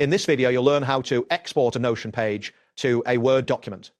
In this video, you'll learn how to export a Notion page to a Word document.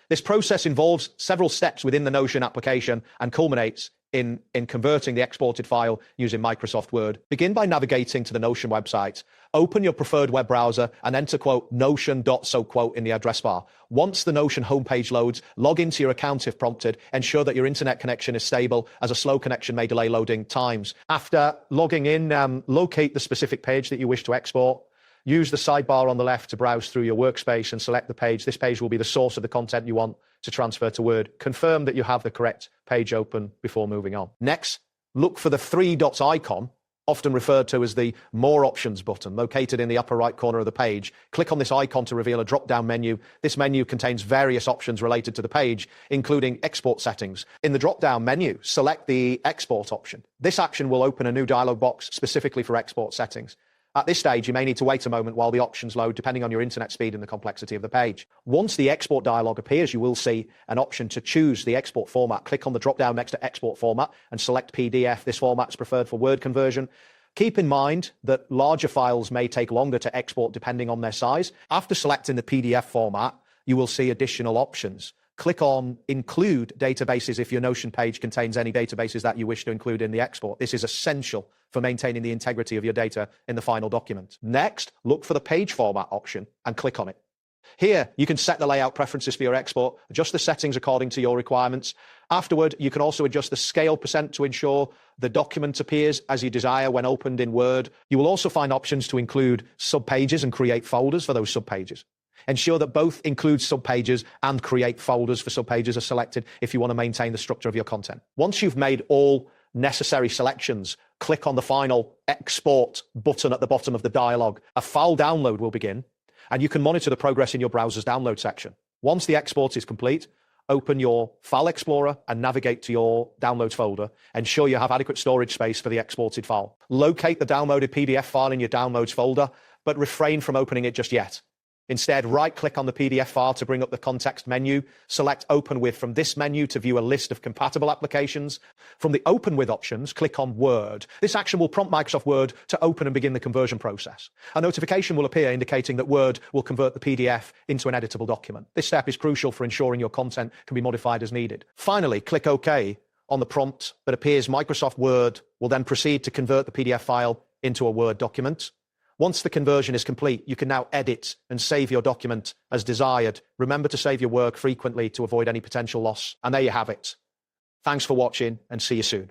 This process involves several steps within the Notion application and culminates in converting the exported file using Microsoft Word. Begin by navigating to the Notion website. Open your preferred web browser and enter notion.so in the address bar. Once the Notion homepage loads, log into your account if prompted. Ensure that your internet connection is stable, as a slow connection may delay loading times. After logging in, locate the specific page that you wish to export. Use the sidebar on the left to browse through your workspace and select the page. This page will be the source of the content you want to transfer to Word. Confirm that you have the correct page open before moving on. Next, look for the three dots icon, often referred to as the More Options button, located in the upper right corner of the page. Click on this icon to reveal a drop-down menu. This menu contains various options related to the page, including export settings. In the drop-down menu, select the Export option. This action will open a new dialog box specifically for export settings. At this stage, you may need to wait a moment while the options load, depending on your internet speed and the complexity of the page. Once the export dialog appears, you will see an option to choose the export format. Click on the drop-down next to Export Format and select PDF. This format is preferred for Word conversion. Keep in mind that larger files may take longer to export depending on their size. After selecting the PDF format, you will see additional options. Click on Include Databases if your Notion page contains any databases that you wish to include in the export. This is essential for maintaining the integrity of your data in the final document. Next, look for the Page Format option and click on it. Here, you can set the layout preferences for your export, adjust the settings according to your requirements. Afterward, you can also adjust the scale % to ensure the document appears as you desire when opened in Word. You will also find options to include subpages and create folders for those subpages. Ensure that both include subpages and create folders for subpages are selected if you want to maintain the structure of your content. Once you've made all necessary selections, click on the final Export button at the bottom of the dialog. A file download will begin, and you can monitor the progress in your browser's download section. Once the export is complete, open your File Explorer and navigate to your Downloads folder. Ensure you have adequate storage space for the exported file. Locate the downloaded PDF file in your Downloads folder, but refrain from opening it just yet. Instead, right-click on the PDF file to bring up the context menu. Select Open With from this menu to view a list of compatible applications. From the Open With options, click on Word. This action will prompt Microsoft Word to open and begin the conversion process. A notification will appear indicating that Word will convert the PDF into an editable document. This step is crucial for ensuring your content can be modified as needed. Finally, click OK on the prompt that appears. Microsoft Word will then proceed to convert the PDF file into a Word document. Once the conversion is complete, you can now edit and save your document as desired. Remember to save your work frequently to avoid any potential loss. And there you have it. Thanks for watching and see you soon.